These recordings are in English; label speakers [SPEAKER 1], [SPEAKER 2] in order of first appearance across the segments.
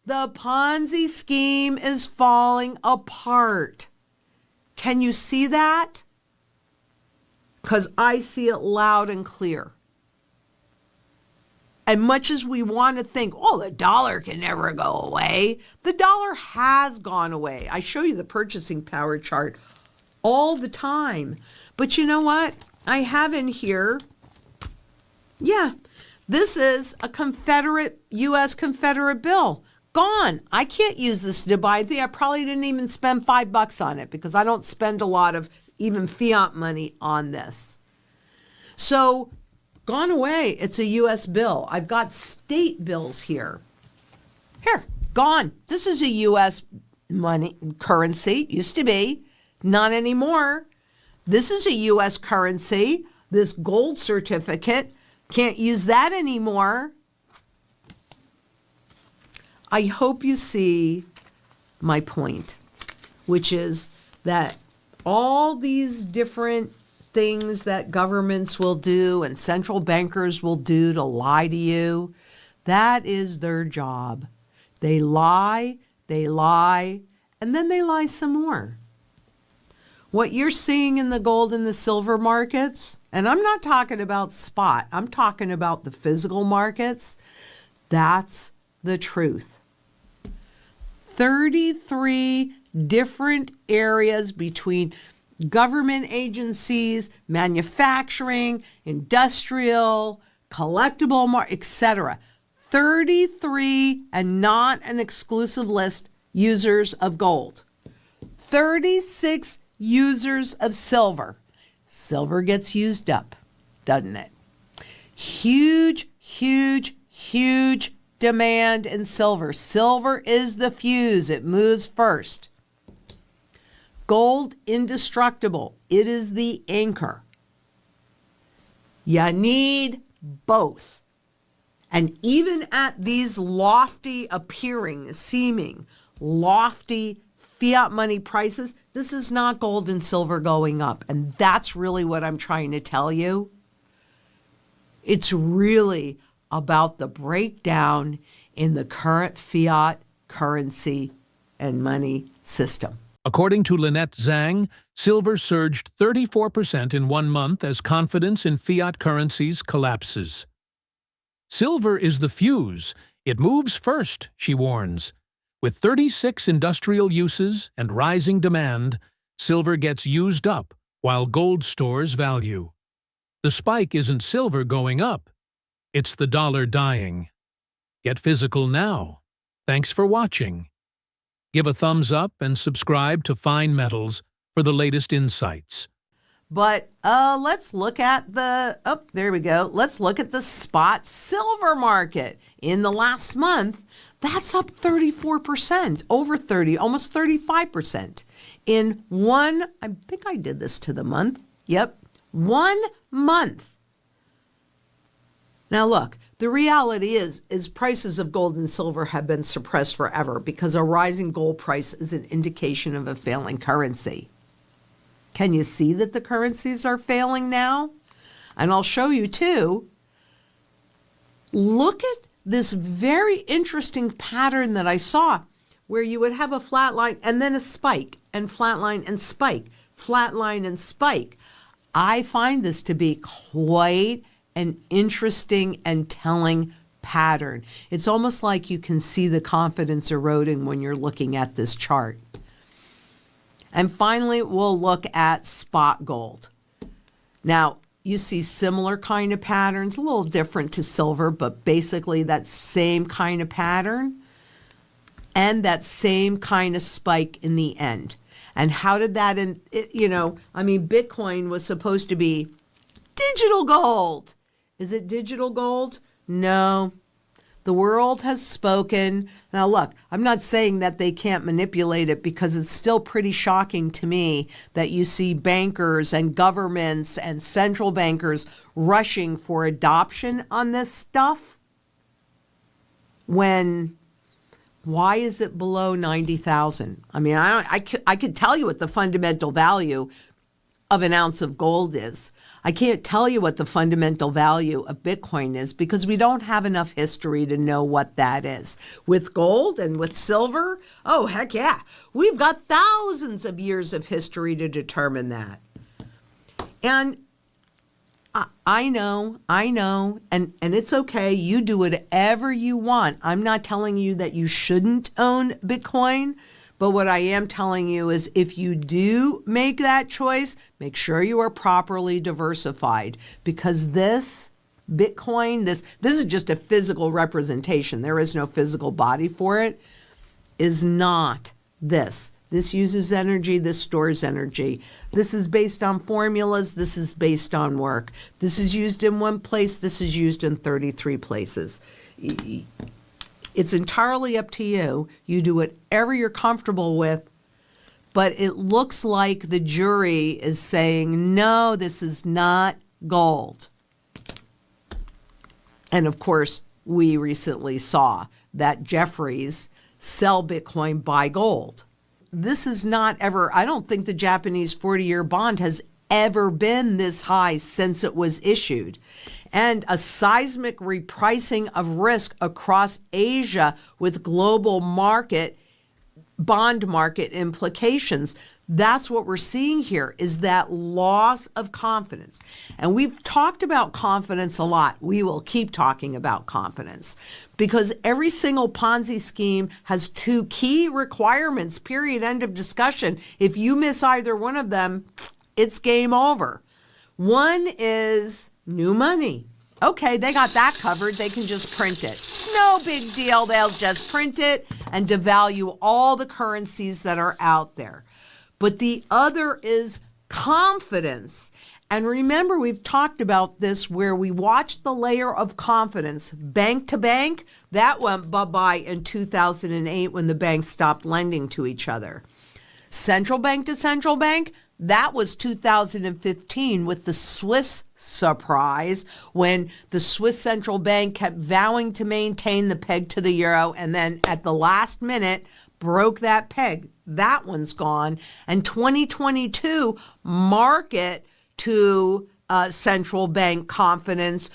[SPEAKER 1] The Ponzi scheme is falling apart. Can you see that? Because I see it loud and clear. And much as we want to think, oh, the dollar can never go away, the dollar has gone away. I show you the purchasing power chart all the time. But you know what? I have in here, this is a U.S. Confederate bill. Gone. I can't use this to buy anything. I probably didn't even spend $5 on it because I don't spend a lot of even fiat money on this. So, gone away. It's a U.S. bill. I've got state bills here. Here, gone. This is a U.S. money currency. Used to be. Not anymore. This is a U.S. currency. This gold certificate. Can't use that anymore. I hope you see my point, which is that all these different things that governments will do and central bankers will do to lie to you, that is their job. They lie, and then they lie some more. What you're seeing in the gold and the silver markets, and I'm not talking about spot, I'm talking about the physical markets, that's the truth. 33 different areas between government agencies, manufacturing, industrial, collectible, etc. 33 and not an exclusive list users of gold. 36 users of silver. Silver gets used up, doesn't it? Huge demand in silver. Silver is the fuse. It moves first. Gold, indestructible. It is the anchor. You need both. And even at these seeming lofty fiat money prices, this is not gold and silver going up. And that's really what I'm trying to tell you. It's really about the breakdown in the current fiat currency and money system.
[SPEAKER 2] According to Lynette Zang, silver surged 34% in 1 month as confidence in fiat currencies collapses. Silver is the fuse. It moves first, she warns. With 36 industrial uses and rising demand, silver gets used up while gold stores value. The spike isn't silver going up. It's the dollar dying. Get physical now. Thanks for watching. Give a thumbs up and subscribe to Fine Metals for the latest insights.
[SPEAKER 1] But let's look at let's look at the spot silver market. In the last month, that's up 34%, over 30, almost 35%. I think I did this to the month. Yep, 1 month. Now look, the reality is prices of gold and silver have been suppressed forever because a rising gold price is an indication of a failing currency. Can you see that the currencies are failing now? And I'll show you too. Look at this very interesting pattern that I saw where you would have a flat line and then a spike and flat line and spike, flat line and spike. I find this to be quite an interesting and telling pattern. It's almost like you can see the confidence eroding when you're looking at this chart. And finally, we'll look at spot gold. Now, you see similar kind of patterns, a little different to silver, but basically that same kind of pattern and that same kind of spike in the end. And how did that, Bitcoin was supposed to be digital gold. Is it digital gold? No. The world has spoken. Now, look, I'm not saying that they can't manipulate it because it's still pretty shocking to me that you see bankers and governments and central bankers rushing for adoption on this stuff. Why is it below 90,000? I mean, I could tell you what the fundamental value of an ounce of gold is. I can't tell you what the fundamental value of Bitcoin is because we don't have enough history to know what that is. With gold and with silver, oh, heck yeah. We've got thousands of years of history to determine that. And I know, and it's okay. You do whatever you want. I'm not telling you that you shouldn't own Bitcoin, but what I am telling you is if you do make that choice, make sure you are properly diversified because this Bitcoin, this is just a physical representation. There is no physical body for it, is not this. This uses energy, this stores energy. This is based on formulas, this is based on work. This is used in one place, this is used in 33 places. It's entirely up to you. You do whatever you're comfortable with, but it looks like the jury is saying, no, this is not gold. And of course, we recently saw that Jeffries sell Bitcoin, buy gold. This is not ever, I don't think the Japanese 40-year bond has ever been this high since it was issued. And a seismic repricing of risk across Asia with global bond market implications. That's what we're seeing here is that loss of confidence. And we've talked about confidence a lot. We will keep talking about confidence because every single Ponzi scheme has two key requirements, period, end of discussion. If you miss either one of them, it's game over. One is new money. Okay, they got that covered. They can just print it. No big deal. They'll just print it and devalue all the currencies that are out there. But the other is confidence. And remember, we've talked about this where we watched the layer of confidence, bank to bank. That went bye-bye in 2008 when the banks stopped lending to each other. Central bank to central bank, that was 2015 with the Swiss surprise when the Swiss central bank kept vowing to maintain the peg to the euro and then at the last minute broke that peg. That one's gone. And 2022, market to central bank confidence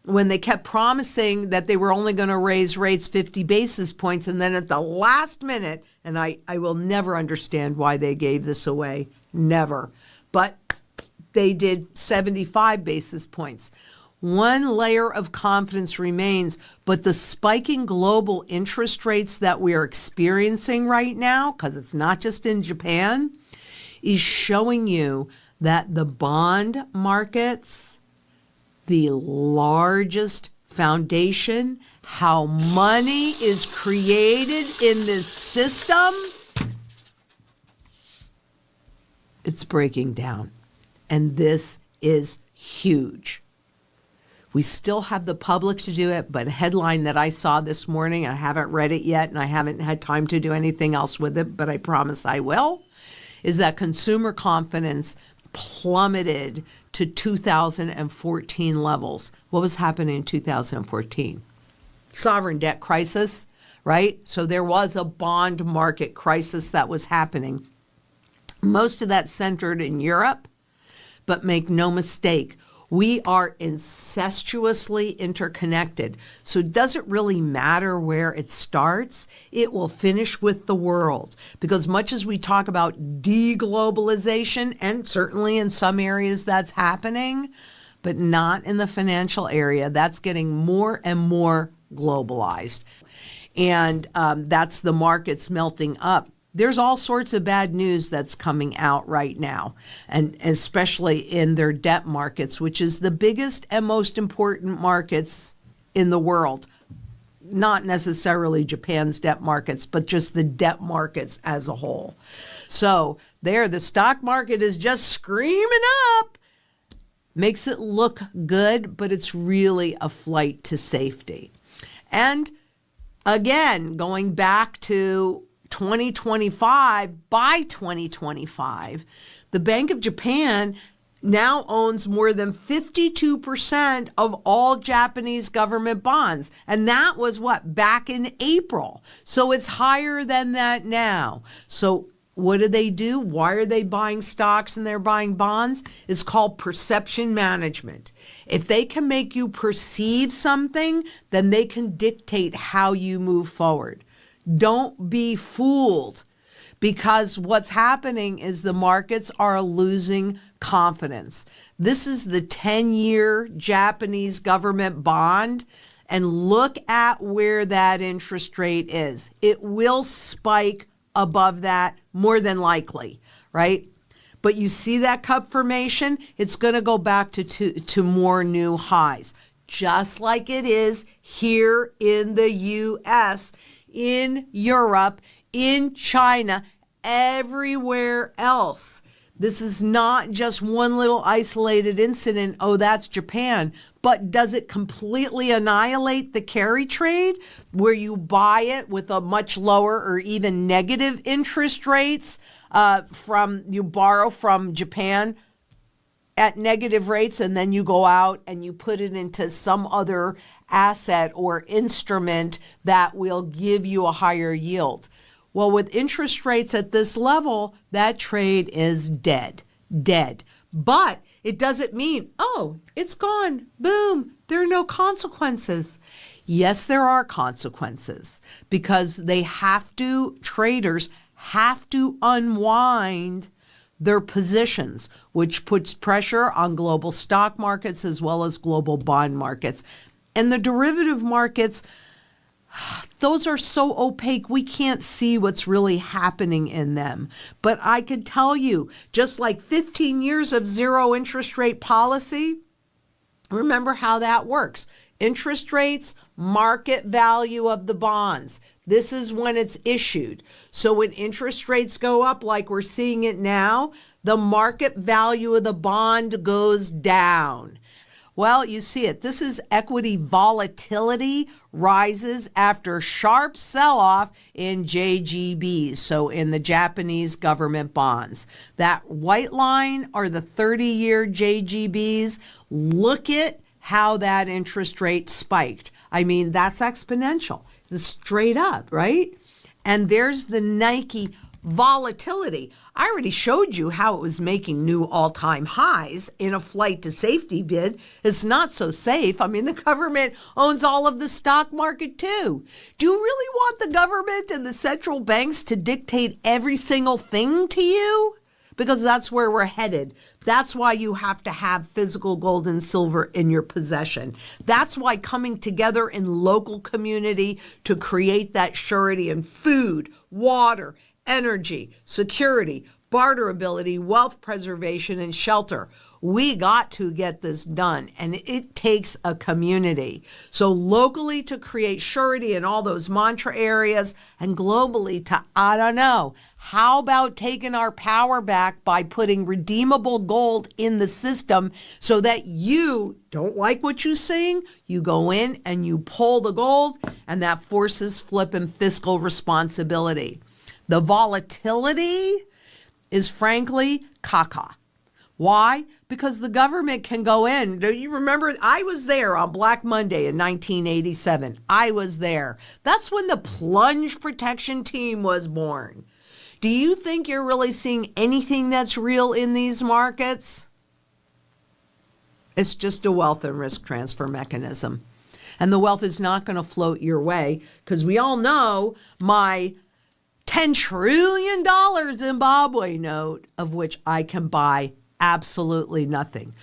[SPEAKER 1] when they kept promising that they were only going to raise rates 50 basis points. And then at the last minute, and I will never understand why they gave this away, never. But they did 75 basis points. One layer of confidence remains, but the spiking global interest rates that we are experiencing right now, because it's not just in Japan, is showing you that the bond markets, the largest foundation, how money is created in this system, it's breaking down. And this is huge. We still have the public to do it, but a headline that I saw this morning, I haven't read it yet and I haven't had time to do anything else with it, but I promise I will, is that consumer confidence plummeted to 2014 levels. What was happening in 2014? Sovereign debt crisis, right? So there was a bond market crisis that was happening. Most of that centered in Europe, but make no mistake, we are incestuously interconnected. So it doesn't really matter where it starts. It will finish with the world. Because much as we talk about deglobalization, and certainly in some areas that's happening, but not in the financial area, that's getting more and more globalized. And that's the markets melting up. There's all sorts of bad news that's coming out right now, and especially in their debt markets, which is the biggest and most important markets in the world. Not necessarily Japan's debt markets, but just the debt markets as a whole. So there, the stock market is just screaming up. Makes it look good, but it's really a flight to safety. And again, going back to 2025, by 2025, the Bank of Japan now owns more than 52% of all Japanese government bonds. And that was what, back in April. So it's higher than that now. So what do? Why are they buying stocks and they're buying bonds? It's called perception management. If they can make you perceive something, then they can dictate how you move forward. Don't be fooled, because what's happening is the markets are losing confidence. This is the 10-year Japanese government bond, and look at where that interest rate is. It will spike above that, more than likely, right? But you see that cup formation? It's going to go back to more new highs, just like it is here in the US, in Europe, in China, everywhere else. This is not just one little isolated incident. Oh, that's Japan. But does it completely annihilate the carry trade, where you buy it with a much lower or even negative interest rates you borrow from Japan at negative rates, and then you go out and you put it into some other asset or instrument that will give you a higher yield? Well, with interest rates at this level, that trade is dead. But it doesn't mean, oh, it's gone, boom, there are no consequences. Yes, there are consequences, because traders have to unwind their positions, which puts pressure on global stock markets as well as global bond markets. And the derivative markets, those are so opaque, we can't see what's really happening in them. But I could tell you, just like 15 years of zero interest rate policy, remember how that works. Interest rates, market value of the bonds. This is when it's issued. So when interest rates go up, like we're seeing it now, the market value of the bond goes down. Well, you see it. This is equity volatility rises after sharp sell-off in JGBs, so in the Japanese government bonds. That white line are the 30-year JGBs. Look at how that interest rate spiked. I mean, that's exponential. It's straight up, right? And there's the Nike volatility. I already showed you how it was making new all-time highs in a flight to safety bid. It's not so safe. I mean, the government owns all of the stock market too. Do you really want the government and the central banks to dictate every single thing to you? Because that's where we're headed. That's why you have to have physical gold and silver in your possession. That's why coming together in local community to create that surety in food, water, energy, security, barterability, wealth preservation, and shelter. We got to get this done, and it takes a community. So locally to create surety in all those mantra areas, and globally to, I don't know, how about taking our power back by putting redeemable gold in the system so that you don't like what you're seeing, you go in and you pull the gold, and that forces flipping fiscal responsibility. The volatility is frankly caca. Why? Because the government can go in. Do you remember? I was there on Black Monday in 1987. I was there. That's when the plunge protection team was born. Do you think you're really seeing anything that's real in these markets? It's just a wealth and risk transfer mechanism. And the wealth is not going to float your way, because we all know my $10 trillion Zimbabwe note, of which I can buy absolutely nothing.